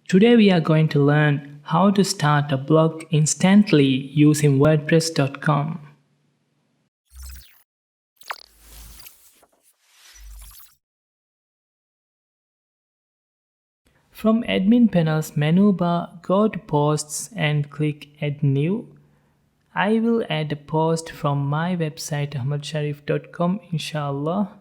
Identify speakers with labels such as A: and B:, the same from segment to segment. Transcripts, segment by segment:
A: Today we are going to learn how to start a blog instantly using WordPress.com. From Admin Panel's menu bar, go to Posts and click Add New. I will add a post from my website ahmedshareef.com, inshaAllah.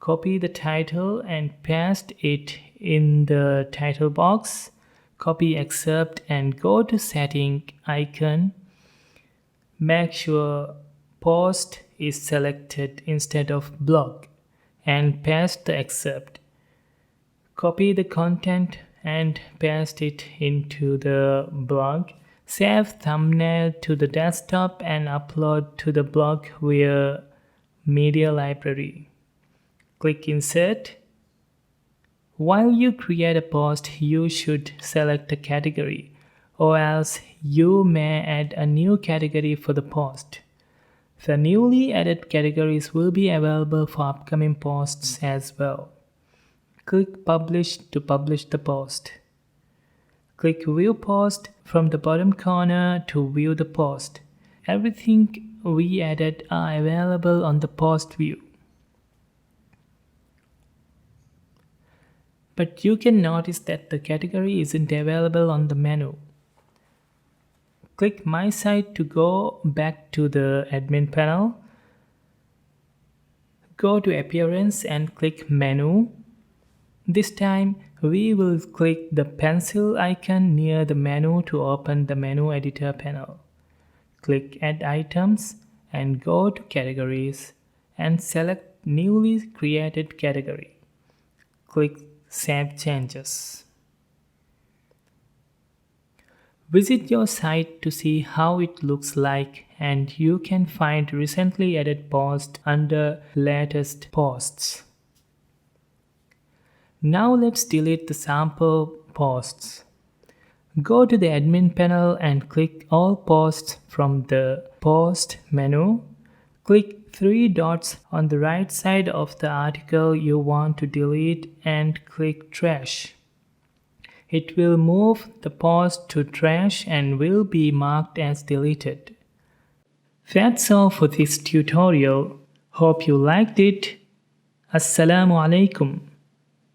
A: Copy the title and paste it in the title box. Copy excerpt and go to setting icon. Make sure post is selected instead of blog and paste the excerpt. Copy the content and paste it into the blog. Save thumbnail to the desktop and upload to the blog via media library. Click Insert. While you create a post, you should select a category, or else you may add a new category for the post. The newly added categories will be available for upcoming posts as well. Click Publish to publish the post. Click View Post from the bottom corner to view the post. Everything we added are available on the post view. But you can notice that the category isn't available on the menu. Click My Site to go back to the admin panel. Go to Appearance and click Menu. This time we will click the pencil icon near the menu to open the menu editor panel. Click Add Items and go to Categories and select newly created category. Click Save Changes. Visit your site to see how it looks like, and you can find recently added posts under latest posts. Now let's delete the sample posts. Go to the admin panel and click All Posts from the Post menu. Click three dots on the right side of the article you want to delete and click Trash. It will move the post to trash and will be marked as deleted. That's all for this tutorial. Hope you liked it. Assalamu alaikum.